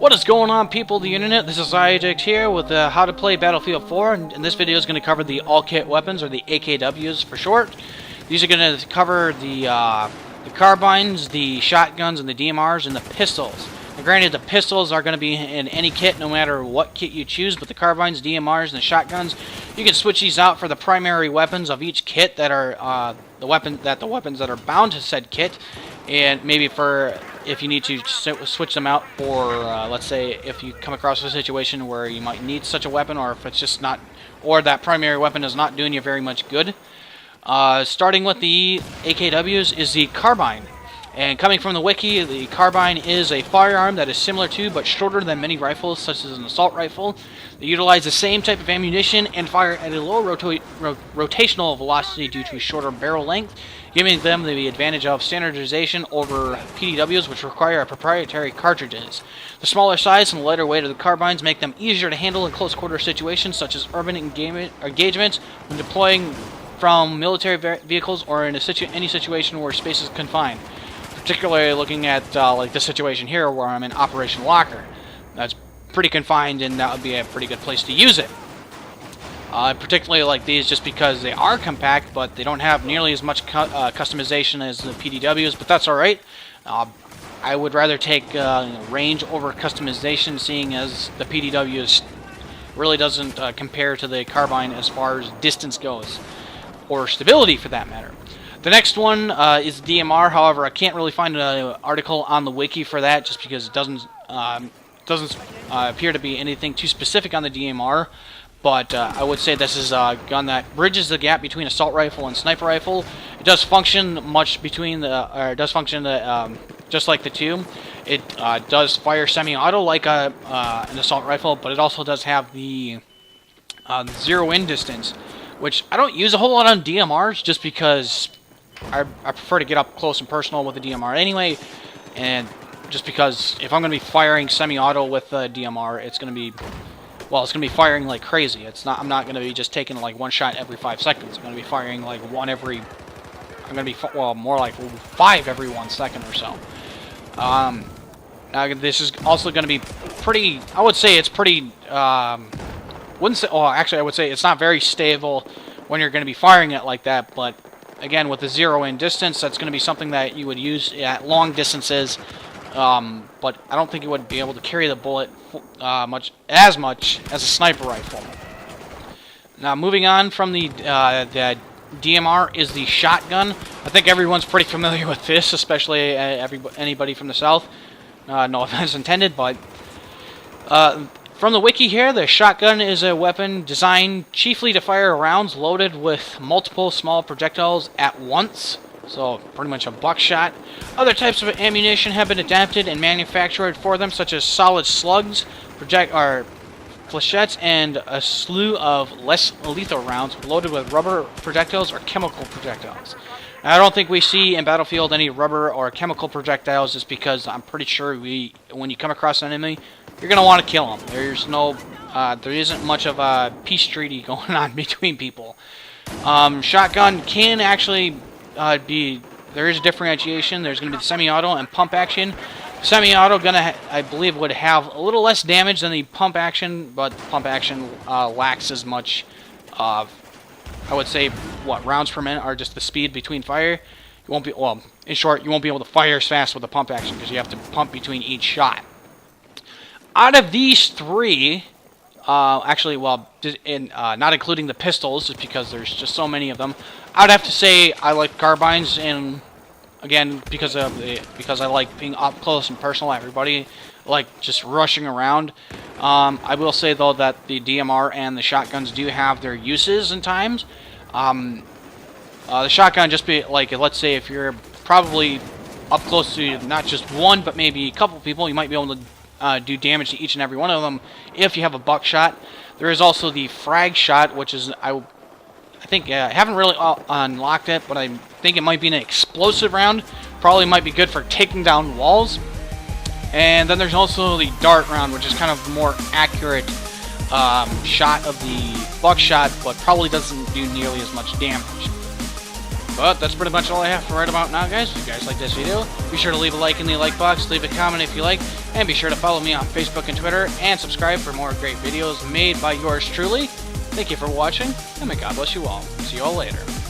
What is going on, people of the internet? This is Xiagax here with how to play Battlefield 4, and this video is going to cover the all-kit weapons, or the AKWs for short. These are going to cover the carbines, the shotguns, and the DMRs, and the pistols. Now, granted, the pistols are going to be in any kit, no matter what kit you choose, but the carbines, DMRs, and the shotguns, you can switch these out for the primary weapons of each kit that are the weapons that are bound to said kit, and maybe for if you need to switch them out for, let's say, if you come across a situation where you might need such a weapon, or if it's just not, or that primary weapon is not doing you very much good. Starting with the AKWs is the carbine. And coming from the wiki, the carbine is a firearm that is similar to, but shorter than many rifles, such as an assault rifle. They utilize the same type of ammunition and fire at a low rotational velocity due to shorter barrel length, giving them the advantage of standardization over PDWs, which require proprietary cartridges. The smaller size and lighter weight of the carbines make them easier to handle in close quarter situations, such as urban engagements, when deploying from military vehicles, or in any situation where space is confined. Particularly looking at like this situation here where I'm in Operation Locker. That's pretty confined, and that would be a pretty good place to use it. Particularly like these, just because they are compact, but they don't have nearly as much customization as the PDWs, but that's alright. I would rather take range over customization, seeing as the PDWs really doesn't compare to the carbine as far as distance goes, or stability for that matter. The next one is DMR. However, I can't really find an article on the wiki for that, just because it doesn't appear to be anything too specific on the DMR. But I would say this is a gun that bridges the gap between assault rifle and sniper rifle. It does function just like the two. It does fire semi-auto like an assault rifle, but it also does have the zero-in distance, which I don't use a whole lot on DMRs, just because I prefer to get up close and personal with the DMR anyway, and just because if I'm going to be firing semi-auto with the DMR, it's going to be, well, it's going to be firing like crazy. I'm not going to be just taking like one shot every 5 seconds. I'm going to be firing like one every, I'm going to be, well, more like 5 every 1 second or so. Now this is also going to be pretty, I would say it's pretty, wouldn't say, well, actually I would say it's not very stable when you're going to be firing it like that, but again, with the zero-in distance, that's going to be something that you would use at long distances, but I don't think you would be able to carry the bullet much as a sniper rifle. Now, moving on from the DMR is the shotgun. I think everyone's pretty familiar with this, especially anybody from the South. No offense intended, but from the wiki here, the shotgun is a weapon designed chiefly to fire rounds loaded with multiple small projectiles at once, so pretty much a buckshot. Other types of ammunition have been adapted and manufactured for them, such as solid slugs, flechettes, and a slew of less lethal rounds loaded with rubber projectiles or chemical projectiles. Now, I don't think we see in Battlefield any rubber or chemical projectiles, just because I'm pretty sure when you come across an enemy, you're going to want to kill them. There isn't much of a peace treaty going on between people. Shotgun can actually there is a differentiation. There's going to be the semi-auto and pump action. Semi-auto I believe would have a little less damage than the pump action, but the pump action lacks as much I would say, rounds per minute, or just the speed between fire. You won't be, well, in short, you won't be able to fire as fast with the pump action, because you have to pump between each shot. Out of these three, actually, well, not including the pistols, just because there's just so many of them, I'd have to say I like carbines, and again, because I like being up close and personal with everybody, like just rushing around. I will say though that the DMR and the shotguns do have their uses and times. The shotgun, just be like, let's say if you're probably up close to not just one, but maybe a couple people, you might be able to do damage to each and every one of them if you have a buckshot. There is also the frag shot, which is I think I haven't really unlocked it, but I think it might be an explosive round. Probably might be good for taking down walls. And then there's also the dart round, which is kind of more accurate shot of the buckshot, but probably doesn't do nearly as much damage. But that's pretty much all I have for right about now, guys. If you guys like this video, be sure to leave a like in the like box, leave a comment if you like, and be sure to follow me on Facebook and Twitter, and subscribe for more great videos made by yours truly. Thank you for watching, and may God bless you all. See you all later.